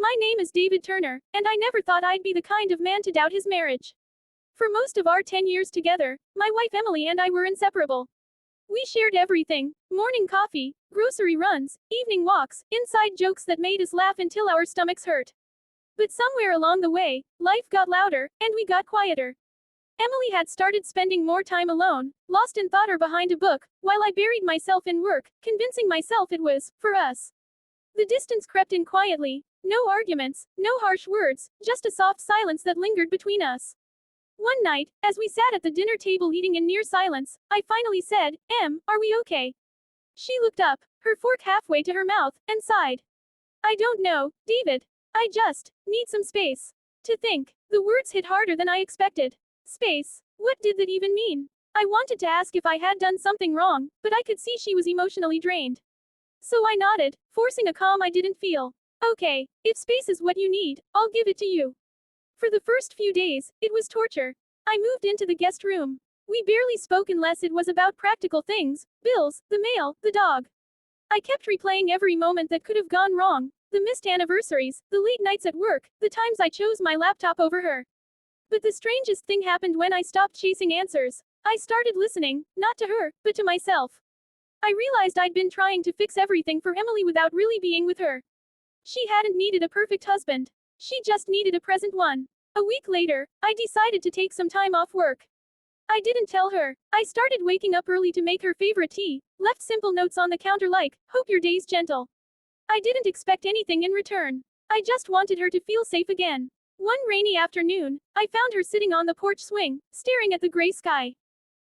My name is David Turner, and I never thought I'd be the kind of man to doubt his marriage. For most of our 10 years together, my wife Emily and I were inseparable. We shared everything: morning coffee, grocery runs, evening walks, inside jokes that made us laugh until our stomachs hurt. But somewhere along the way, life got louder, and we got quieter. Emily had started spending more time alone, lost in thought or behind a book, while I buried myself in work, convincing myself it was, for us. The distance crept in quietly. No arguments, no harsh words, just a soft silence that lingered between us. One night, as we sat at the dinner table eating in near silence, I finally said, "Em, are we okay?" She looked up, her fork halfway to her mouth, and sighed. "I don't know, David. I just need some space to think." The words hit harder than I expected. Space. What did that even mean? I wanted to ask if I had done something wrong, but I could see she was emotionally drained. So I nodded, forcing a calm I didn't feel. "Okay, if space is what you need, I'll give it to you." For the first few days, it was torture. I moved into the guest room. We barely spoke unless it was about practical things: bills, the mail, the dog. I kept replaying every moment that could have gone wrong: the missed anniversaries, the late nights at work, the times I chose my laptop over her. But the strangest thing happened when I stopped chasing answers. I started listening, not to her, but to myself. I realized I'd been trying to fix everything for Emily without really being with her. She hadn't needed a perfect husband. She just needed a present one. A week later, I decided to take some time off work. I didn't tell her. I started waking up early to make her favorite tea, left simple notes on the counter like, "Hope your day's gentle." I didn't expect anything in return. I just wanted her to feel safe again. One rainy afternoon, I found her sitting on the porch swing, staring at the gray sky.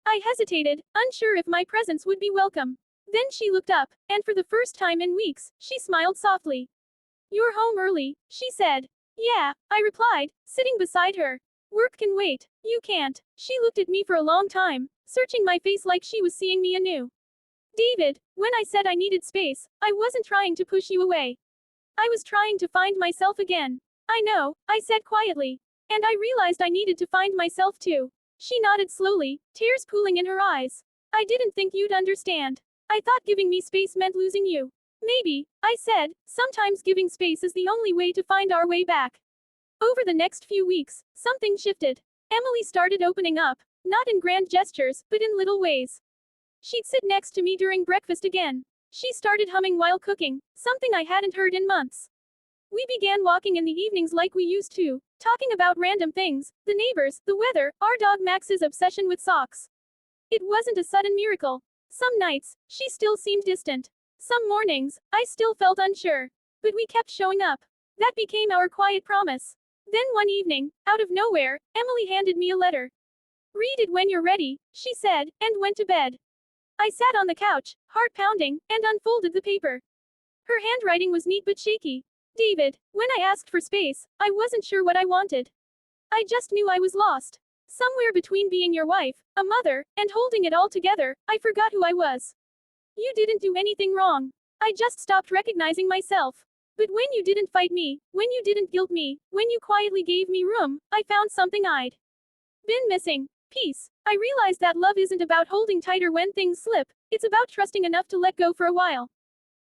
I hesitated, unsure if my presence would be welcome. Then she looked up, and for the first time in weeks, she smiled softly. "You're home early," she said. "Yeah," I replied, sitting beside her. "Work can wait." "You can't." She looked at me for a long time, searching my face like she was seeing me anew. "David, when I said I needed space, I wasn't trying to push you away. I was trying to find myself again." "I know," I said quietly. "And I realized I needed to find myself too." She nodded slowly, tears pooling in her eyes. "I didn't think you'd understand. I thought giving me space meant losing you." "Maybe," I said, "sometimes giving space is the only way to find our way back." Over the next few weeks, something shifted. Emily started opening up, not in grand gestures, but in little ways. She'd sit next to me during breakfast again. She started humming while cooking, something I hadn't heard in months. We began walking in the evenings like we used to, talking about random things: the neighbors, the weather, our dog Max's obsession with socks. It wasn't a sudden miracle. Some nights, she still seemed distant. Some mornings, I still felt unsure. But we kept showing up. That became our quiet promise. Then one evening, out of nowhere, Emily handed me a letter. "Read it when you're ready," she said, and went to bed. I sat on the couch, heart pounding, and unfolded the paper. Her handwriting was neat but shaky. "David, when I asked for space, I wasn't sure what I wanted. I just knew I was lost. Somewhere between being your wife, a mother, and holding it all together, I forgot who I was. You didn't do anything wrong. I just stopped recognizing myself. But when you didn't fight me, when you didn't guilt me, when you quietly gave me room, I found something I'd been missing: peace. I realized that love isn't about holding tighter when things slip, it's about trusting enough to let go for a while.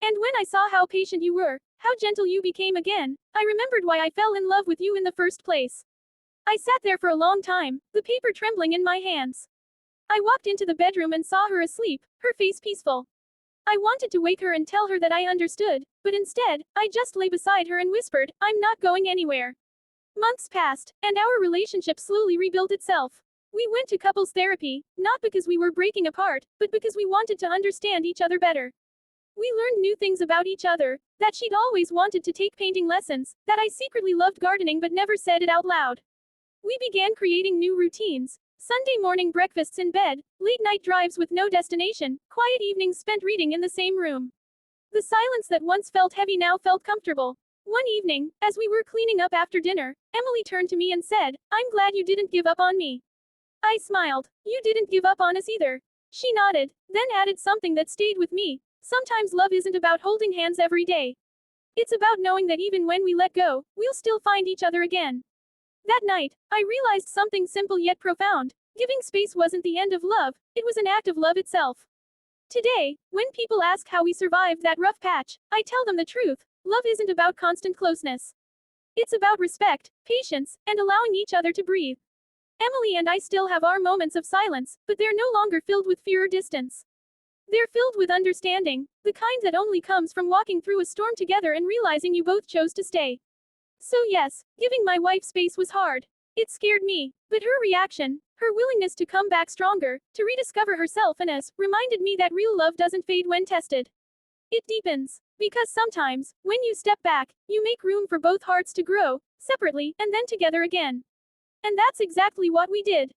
And when I saw how patient you were, how gentle you became again, I remembered why I fell in love with you in the first place." I sat there for a long time, the paper trembling in my hands. I walked into the bedroom and saw her asleep, her face peaceful. I wanted to wake her and tell her that I understood, but instead, I just lay beside her and whispered, "I'm not going anywhere." Months passed, and our relationship slowly rebuilt itself. We went to couples therapy, not because we were breaking apart, but because we wanted to understand each other better. We learned new things about each other: that she'd always wanted to take painting lessons, that I secretly loved gardening but never said it out loud. We began creating new routines: Sunday morning breakfasts in bed, late night drives with no destination, quiet evenings spent reading in the same room. The silence that once felt heavy now felt comfortable. One evening, as we were cleaning up after dinner, Emily turned to me and said, "I'm glad you didn't give up on me." I smiled. "You didn't give up on us either." She nodded, then added something that stayed with me: "Sometimes love isn't about holding hands every day. It's about knowing that even when we let go, we'll still find each other again." That night, I realized something simple yet profound: giving space wasn't the end of love, it was an act of love itself. Today, when people ask how we survived that rough patch, I tell them the truth: love isn't about constant closeness. It's about respect, patience, and allowing each other to breathe. Emily and I still have our moments of silence, but they're no longer filled with fear or distance. They're filled with understanding, the kind that only comes from walking through a storm together and realizing you both chose to stay. So yes, giving my wife space was hard. It scared me, but her reaction, her willingness to come back stronger, to rediscover herself and us, reminded me that real love doesn't fade when tested. It deepens. Because sometimes, when you step back, you make room for both hearts to grow, separately, and then together again. And that's exactly what we did.